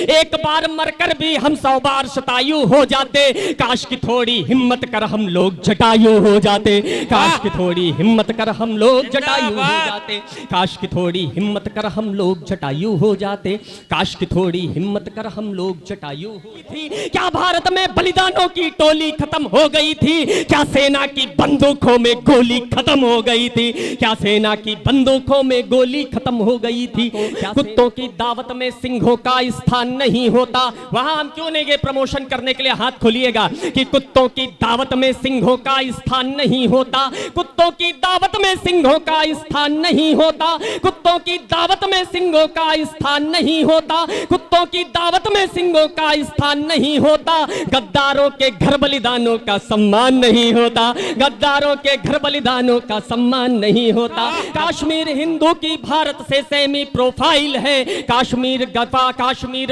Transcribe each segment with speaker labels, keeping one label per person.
Speaker 1: एक बार मरकर भी हम 100 बार शतायु हो जाते, काश की थोड़ी हिम्मत कर हम लोग जटायु हो जाते, काश की थोड़ी हिम्मत कर हम लोग जटायु हो जाते, काश की थोड़ी हिम्मत कर हम लोग जटायु हो जाते, काश की थोड़ी हिम्मत कर हम लोग जटायु हो थी। क्या भारत में बलिदानों की टोली खत्म हो गई थी? क्या सेना की बंदूकों में गोली खत्म हो गई थी? क्या सेना की बंदूकों में गोली खत्म हो गई थी? कुत्तों की दावत में सिंहों का स्थान नहीं होता। वहां हम क्यों नहीं गए प्रमोशन करने के लिए? हाथ खोलिएगा कि कुत्तों की दावत में सिंहों का स्थान नहीं होता, कुत्तों की दावत में सिंहों का स्थान नहीं होता, कुत्तों की दावत में सिंहों का स्थान नहीं होता, कुत्तों की दावत में सिंहों का स्थान नहीं होता। गद्दारों के घर बलिदानों का सम्मान नहीं होता, गद्दारों के घर बलिदानों का सम्मान नहीं होता। कश्मीर हिंदू की भारत से सेमी प्रोफाइल है, कश्मीर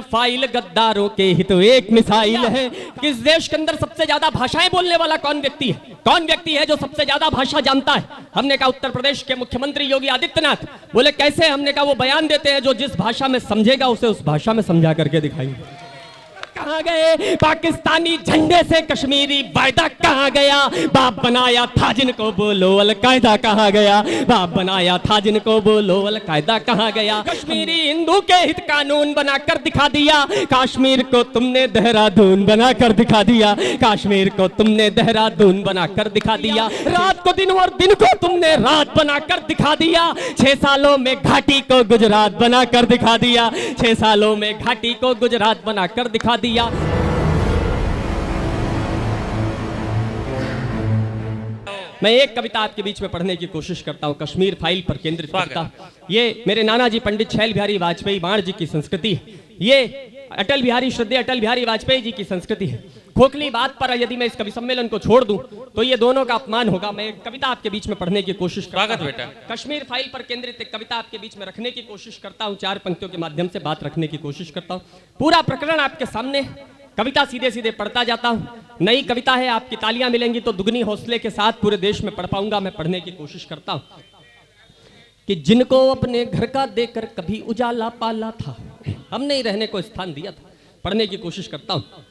Speaker 1: फाइल गद्दारों के हित एक मिसाइल है। किस देश के अंदर सबसे ज्यादा भाषाएं बोलने वाला कौन व्यक्ति है? कौन व्यक्ति है जो सबसे ज्यादा भाषा जानता है? हमने कहा उत्तर प्रदेश के मुख्यमंत्री योगी आदित्यनाथ। बोले कैसे? हमने कहा वो बयान देते हैं जो जिस भाषा में समझेगा उसे उस भाषा में समझा करके दिखाएंगे। कहां गए पाकिस्तानी झंडे से कश्मीरी वायदा? कहां गया बाप बनाया था जिनको बोलो अलकायदा? कहां गया बाप बनाया था जिनको बोलो अलकायदा? कहां गया? कश्मीरी हिंदू के हित कानून बनाकर दिखा दिया, कश्मीर को तुमने देहरादून बनाकर दिखा दिया, कश्मीर को तुमने देहरादून बनाकर दिखा दिया। रात को दिन और दिन को तुमने रात बनाकर दिखा दिया। 6 सालों में घाटी को गुजरात बनाकर दिखा दिया, 6 सालों में घाटी को गुजरात बनाकर दिखा दिया। मैं एक कविता आपके बीच में पढ़ने की कोशिश करता हूं, कश्मीर फाइल पर केंद्रित कविता। ये मेरे नाना जी पंडित छैल बिहारी वाजपेयी बाण जी की संस्कृति है, ये अटल बिहारी श्रद्धेय अटल बिहारी वाजपेयी जी की संस्कृति है। खोखली बात पर यदि मैं इस कवि सम्मेलन को छोड़ दूं तो ये दोनों का अपमान होगा। मैं एक कविता आपके बीच में पढ़ने की कोशिश करता हूं, कश्मीर फाइल पर केंद्रित एक कविता आपके बीच में रखने की कोशिश करता हूं, 4 पंक्तियों के माध्यम से बात रखने की कोशिश करता हूं। पूरा प्रकरण आपके सामने, कविता सीधे सीधे पढ़ता जाता हूं। नई कविता है, आपकी तालियां मिलेंगी तो दुगनी हौसले के साथ पूरे देश में पढ़ पाऊंगा। मैं पढ़ने की कोशिश करता हूं कि जिनको अपने घर का देकर कभी उजाला पाला था, हमने ही रहने को स्थान दिया था। पढ़ने की कोशिश करता हूं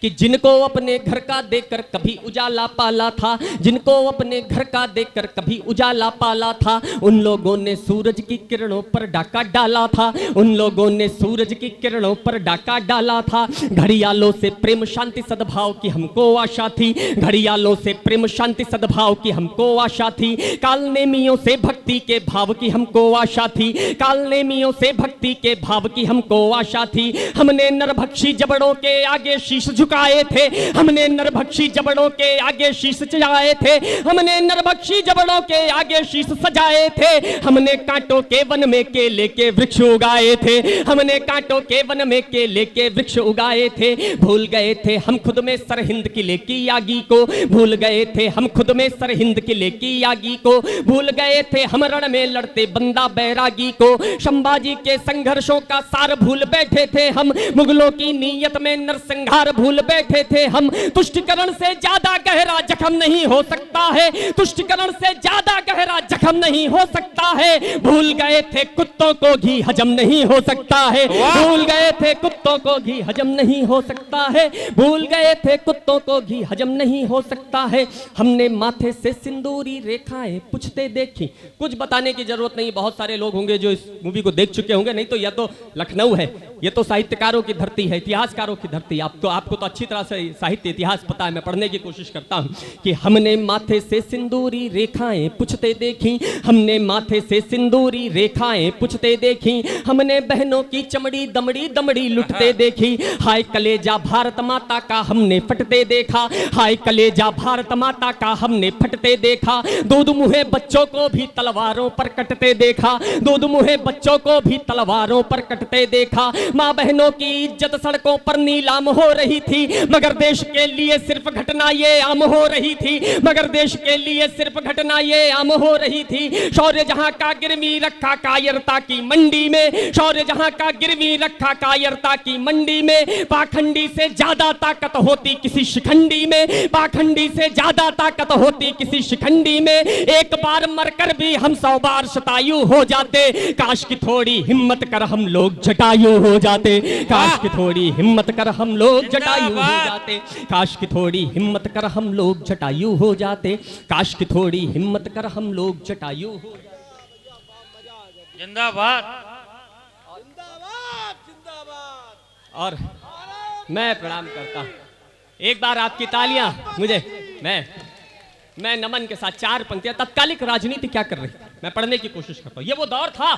Speaker 1: कि जिनको अपने घर का देखकर कभी उजाला पाला था, जिनको अपने घर का देखकर कभी उजाला पाला था, उन लोगों ने सूरज की किरणों पर डाका डाला था, उन लोगों ने सूरज की किरणों पर डाका डाला था। घड़ियालों से प्रेम शांति सद्भाव की हमको आशा थी, घड़ियालों से प्रेम शांति सद्भाव की हमको आशा थी। कालनेमियों से भक्ति के भाव की हमको आशा थी, कालनेमियों से भक्ति के भाव की हमको आशा थी। हमने नरभक्षी जबड़ों के आगे शीश झुकाए थे, हमने नरभक्षी जबड़ों के आगे शीश सजाए थे, हमने नरभक्षी जबड़ों के आगे शीश सजाए थे। हमने कांटों के वन में केले के वृक्ष उगाए थे, हमने कांटों के वन में केले के वृक्ष उगाए थे। भूल गए थे हम खुद में सरहिंद किले की यागी को, भूल गए थे हम खुद में सरहिंद किले की यागी को, भूल गए थे हम रण में लड़ते बंदा बैरागी को। संभाजी के संघर्षों का सार भूल बैठे थे हम, मुगलों की नीयत में नरसंहार भूल बैठे थे हम। तुष्टिकरण से ज्यादा गहरा जख्म नहीं हो सकता है, तुष्टिकरण से ज्यादा गहरा जख्म नहीं हो सकता है। भूल गए थे कुत्तों को घी हजम नहीं हो सकता है, भूल गए थे कुत्तों को घी हजम नहीं हो सकता है, भूल गए थे कुत्तों को घी हजम नहीं हो सकता है। हमने माथे से सिंदूरी रेखाएं पूछते देखी। कुछ बताने की जरूरत नहीं, बहुत सारे लोग होंगे जो इस मूवी को देख चुके होंगे, नहीं तो यह तो लखनऊ है, ये तो साहित्यकारों की धरती है, इतिहासकारों की धरती। आपको तो अच्छी तरह से साहित्य इतिहास पता है। मैं पढ़ने की कोशिश करता हूं कि हमने माथे से सिंदूरी रेखाएं पूछते देखी, हमने माथे से सिंदूरी रेखाएं पूछते देखी, हमने बहनों की चमड़ी दमड़ी दमड़ी लुटते देखी। हाय कलेजा भारत माता का हमने फटते देखा, हाय कलेजा भारत माता का हमने फटते देखा। दूध मुहे बच्चों को भी तलवारों पर कटते देखा, दूध मुहे बच्चों को भी तलवारों पर कटते देखा। माँ बहनों की इज्जत सड़कों पर नीलाम हो रही थी, थी, मगर देश के लिए सिर्फ घटना ये आम हो रही थी, मगर देश के लिए सिर्फ घटना ये आम हो रही थी। शौर्य जहां का गिरवी रखा कायरता की मंडी में, शौर्य जहां का गिरवी रखा कायरता की मंडी में, पाखंडी से ज्यादा ताकत होती किसी शिखंडी में, पाखंडी से ज्यादा ताकत होती किसी शिखंडी में। एक बार मरकर भी हम 100 बार शतायु हो जाते, काश की थोड़ी हिम्मत कर हम लोग जटायु हो जाते, काश की थोड़ी हिम्मत कर हम लोग जटायु हो जाते, काश की थोड़ी हिम्मत कर हम लोग जटायु हो जाते, काश की थोड़ी हिम्मत कर हम लोग जटायु हो।
Speaker 2: जिंदाबाद
Speaker 1: और मैं प्रणाम करता हूं। एक बार आपकी तालियां मुझे, मैं नमन के साथ 4 पंक्तियां। तत्कालिक राजनीति क्या कर रही, मैं पढ़ने की कोशिश करता हूं। ये वो दौर था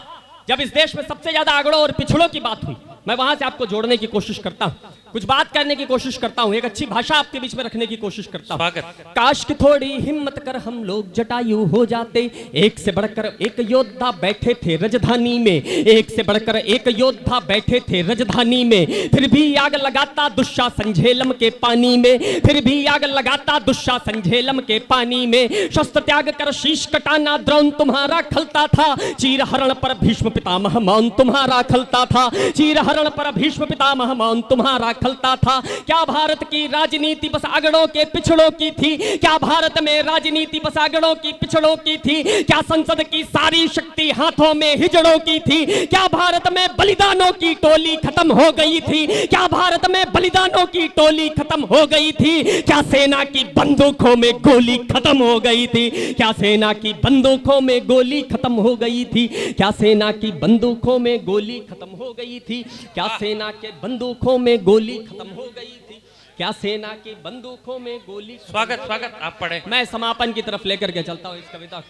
Speaker 1: जब इस देश में सबसे ज्यादा आंकड़ों और पिछड़ों की बात हुई। मैं वहां से आपको जोड़ने की कोशिश करता हूं, कुछ बात करने की कोशिश करता हूं, एक अच्छी भाषा आपके बीच में रखने की कोशिश करता हूं। काश की थोड़ी हिम्मत कर हम लोग जटायु हो जाते, एक से बढ़कर एक योद्धा बैठे थे राजधानी में, एक से बढ़कर एक योद्धा बैठे थे राजधानी में, फिर भी आग लगाता दुशासन झेलम के पानी में, फिर भी आग लगाता दुशासन झेलम के पानी में। शस्त्र त्याग कर शीश कटाना द्रोण तुम्हारा खलता था, चीर हरण पर भीष्म पितामह मौन तुम्हारा खलता था, चीर हरण पर भीष्म पितामह मौन तुम्हारा खलता था। क्या भारत की राजनीति बस आगड़ों के पिछड़ों की थी, क्या भारत में राजनीति बस आगड़ों की पिछड़ों की थी, क्या संसद की सारी शक्ति हाथों में हिजड़ों की थी, क्या भारत में बलिदानों की टोली खत्म हो गई थी, क्या भारत में बलिदानों की टोली खत्म हो गई थी, क्या सेना की बंदूकों में गोली खत्म हो गई थी, क्या सेना की बंदूकों में गोली खत्म हो गई थी, क्या सेना की बंदूकों में गोली खत्म हो गई थी, क्या सेना के बंदूकों में गोली खत्म हो गई थी, क्या सेना की बंदूकों में गोली।
Speaker 2: स्वागत आप पढ़े।
Speaker 1: मैं समापन की तरफ लेकर के चलता हूं इस कविता,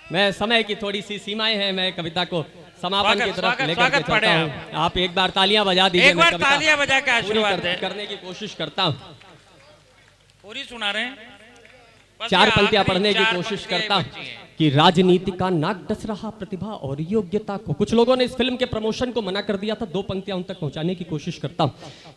Speaker 1: मैं समय की थोड़ी सी सीमाएं हैं, मैं कविता को समापन की तरफ लेकर के चलता हूं। आप एक बार तालियां बजा दीजिए,
Speaker 2: एक बार तालियां बजा के आशीर्वाद
Speaker 1: करने की कोशिश करता हूं।
Speaker 2: पूरी सुना रहे हैं,
Speaker 1: 4 पंक्तियां पढ़ने की कोशिश करता हूं कि राजनीति का नाक डस रहा प्रतिभा और योग्यता को। कुछ लोगों ने इस फिल्म के प्रमोशन को मना कर दिया था, 2 पंक्तियां उन तक पहुंचाने की कोशिश करता हूं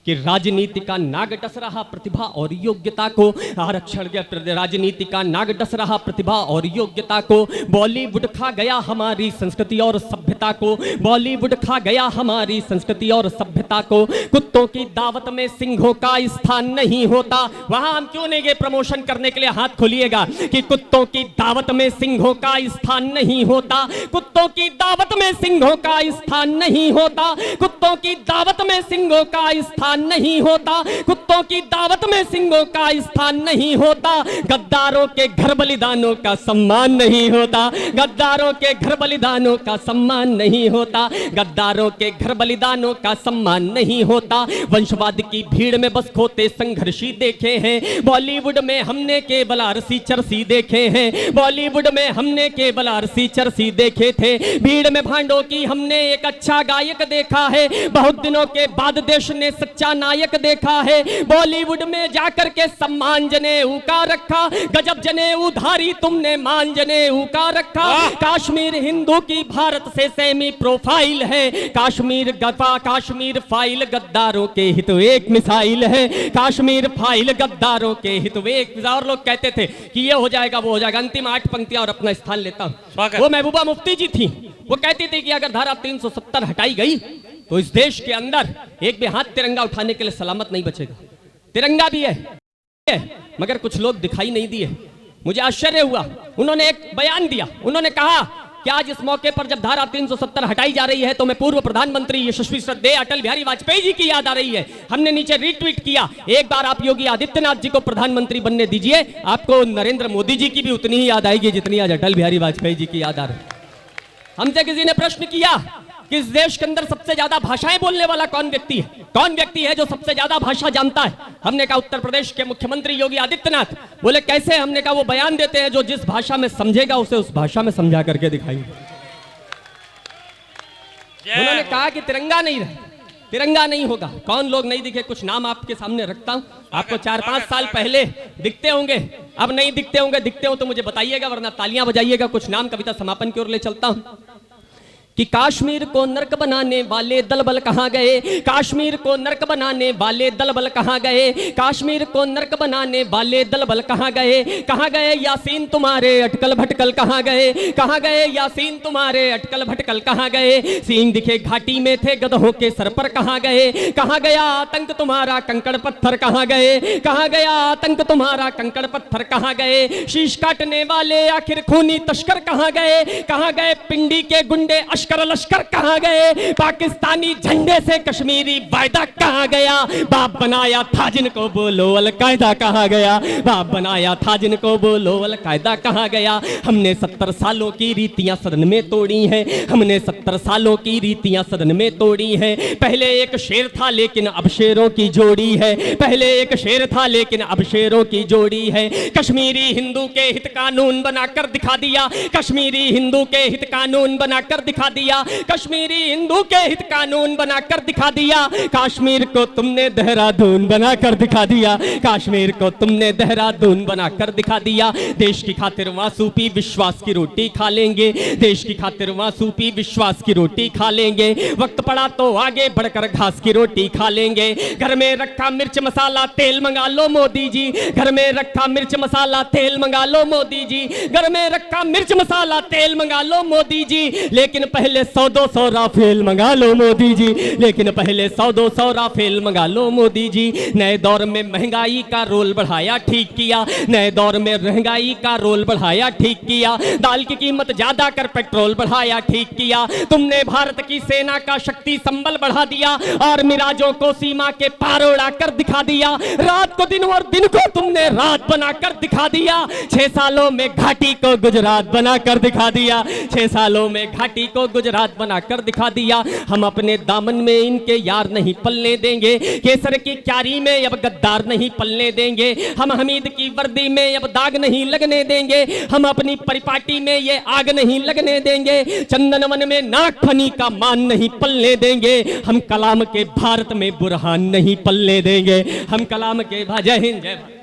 Speaker 1: कि राजनीति का नाक डस रहा प्रतिभा और योग्यता को, आरक्षण के राजनीति का नाक डस रहा प्रतिभा और योग्यता को। बॉलीवुड खा गया हमारी संस्कृति और सभ्यता को, बॉलीवुड खा गया हमारी संस्कृति और सभ्यता को। कुत्तों की दावत में सिंहों का स्थान नहीं होता, वहां हम क्यों नहीं गए प्रमोशन करने के लिए, हाथ खोलिएगा कि कुत्तों की दावत में सिंहों का स्थान नहीं होता, कुत्तों की दावत में सिंहों का स्थान नहीं होता, कुत्तों की दावत में सिंहों का स्थान नहीं होता, कुत्तों की दावत में सिंहों का स्थान नहीं होता। गद्दारों के घर बलिदानों का सम्मान नहीं होता, गद्दारों के घर बलिदानों का सम्मान नहीं होता, गद्दारों के घर बलिदानों का सम्मान नहीं होता। वंशवाद की भीड़ में बस खोते संघर्षी देखे हैं, बॉलीवुड में हमने केवल आरसी चरसी देखे हैं, बॉलीवुड में हमने केवल आरसी चरसी देखे थे। भीड़ में भांडों की हमने एक अच्छा गायक देखा है, बहुत दिनों के बाद देश ने सच्चा नायक देखा है। बॉलीवुड में जाकर के सम्मान जनेऊ का रखा, गजब जनेऊ धारी तुमने मान जनेऊ का रखा। कश्मीर हिंदू की भारत से सेमी प्रोफाइल है, कश्मीर गफा कश्मीर फाइल गद्दारों के हित एक मिसाइल है, कश्मीर फाइल गद्दारों के हित एक। और लोग कहते थे कि ये हो जाएगा वो हो जाएगा। अंतिम 8 पंक्तियां और अपना स्थान लेता हूं। वो महबूबा मुफ्ती जी थी, वो कहती थी कि अगर धारा 370 हटाई गई तो इस देश के अंदर एक भी हाथ तिरंगा उठाने के लिए सलामत नहीं बचेगा। तिरंगा भी है मगर कुछ लोग दिखाई नहीं दिए। मुझे आश्चर्य हुआ, उन्होंने एक बयान दिया, उन्होंने कहा कि आज इस मौके पर जब धारा 370 हटाई जा रही है तो मैं पूर्व प्रधानमंत्री यशस्वी श्रद्धेय अटल बिहारी वाजपेयी जी की याद आ रही है। हमने नीचे रीट्वीट किया, एक बार आप योगी आदित्यनाथ जी को प्रधानमंत्री बनने दीजिए, आपको नरेंद्र मोदी जी की भी उतनी ही याद आएगी जितनी आज अटल बिहारी वाजपेयी जी की याद आ रही। हमसे किसी ने प्रश्न किया कि इस देश के अंदर सबसे ज्यादा भाषाएं बोलने वाला कौन व्यक्ति है, कौन व्यक्ति है जो सबसे ज्यादा भाषा जानता है। हमने कहा उत्तर प्रदेश के मुख्यमंत्री योगी आदित्यनाथ। बोले कैसे? हमने कहा वो बयान देते हैं जो जिस भाषा में समझेगा उसे उस भाषा में समझा करके दिखाएंगे। उन्होंने कहा कि तिरंगा नहीं रहे, तिरंगा नहीं होगा। कौन लोग नहीं दिखे? कुछ नाम आपके सामने रखता हूं, आपको 4-5 साल पहले दिखते होंगे, अब नहीं दिखते होंगे। दिखते हो तो मुझे बताइएगा, वरना तालियां बजाइएगा। कुछ नाम कविता समापन की ओर ले चलता हूं कि कश्मीर को नर्क बनाने वाले दलबल कहाँ गए, कश्मीर को नर्क बनाने वाले दलबल कहाँ गए, कश्मीर को नर्क बनाने वाले दलबल कहाँ गए यासीन तुम्हारे अटकल भटकल कहाँ गए यासीन तुम्हारे अटकल भटकल कहाँ गए, सींग दिखे घाटी में थे गधों के सर पर कहाँ गया आतंक तुम्हारा कंकड़ पत्थर कहाँ गया आतंक तुम्हारा कंकड़ पत्थर कहाँ गए, शीश काटने वाले आखिर खूनी तस्कर कहाँ गए पिंडी के गुंडे अश्कर लश्कर कहाँ गए, पाकिस्तानी झंडे से कश्मीरी वायदा कहाँ गया, बाप बनाया था जिनको बोलो अलकायदा कहाँ गया, बाप बनाया था जिनको बोलो अलकायदा कहाँ गया। हमने 70 सालों की रीतियां सदन में तोड़ी हैं, हमने 70 सालों की रीतियां सदन में तोड़ी हैं। पहले एक शेर था लेकिन अब शेरों की जोड़ी है, पहले एक शेर था लेकिन अब शेरों की जोड़ी है। कश्मीरी हिंदू के हित कानून बनाकर दिखा दिया, कश्मीरी हिंदू के हित कानून बनाकर दिखा दिया, कश्मीरी हिंदू के हित कानून बनाकर दिखा दिया। कश्मीर को तुमने देहरादून बनाकर दिखा दिया, कश्मीर को तुमने देहरादून बनाकर दिखा दिया। देश की खातिर वासूपी विश्वास की रोटी खा लेंगे, देश की खातिर वासूपी विश्वास की रोटी खा लेंगे। वक्त पड़ा तो आगे बढ़कर घास की रोटी खा लेंगे। घर में रखा मिर्च मसाला तेल मंगा लो मोदी जी, घर में रखा मिर्च मसाला तेल मंगा लो मोदी जी, घर में रखा मिर्च मसाला तेल मंगा लो मोदी जी। लेकिन पहले 100-200 राफेल मंगा लो मोदी जी, लेकिन पहले 100-200 राफेल मंगा लो मोदी जी। नए दौर में महंगाई का रोल बढ़ाया ठीक किया, नए दौर में महंगाई का रोल बढ़ाया ठीक किया। दाल की कीमत ज्यादा कर पेट्रोल बढ़ाया ठीक किया। तुमने भारत की सेना का शक्ति संबल बढ़ा दिया और मिराजों को सीमा के पार उड़ा कर दिखा दिया। रात को दिन और दिन को तुमने रात बनाकर दिखा दिया। 6 सालों में घाटी को गुजरात बनाकर दिखा दिया, 6 सालों में घाटी को गुजरात बनाकर दिखा दिया। हम अपने दामन में इनके यार नहीं पलने देंगे, केसर की क्यारी में अब गद्दार नहीं पलने देंगे। हम हमीद की वर्दी में अब दाग नहीं लगने देंगे, हम अपनी परिपाटी में ये आग नहीं लगने देंगे। चंदनवन में नाक फनी का मान नहीं पलने देंगे, हम कलाम के भारत में बुरहान नहीं पलने देंगे, हम कलाम के जय हिंद जय भारत।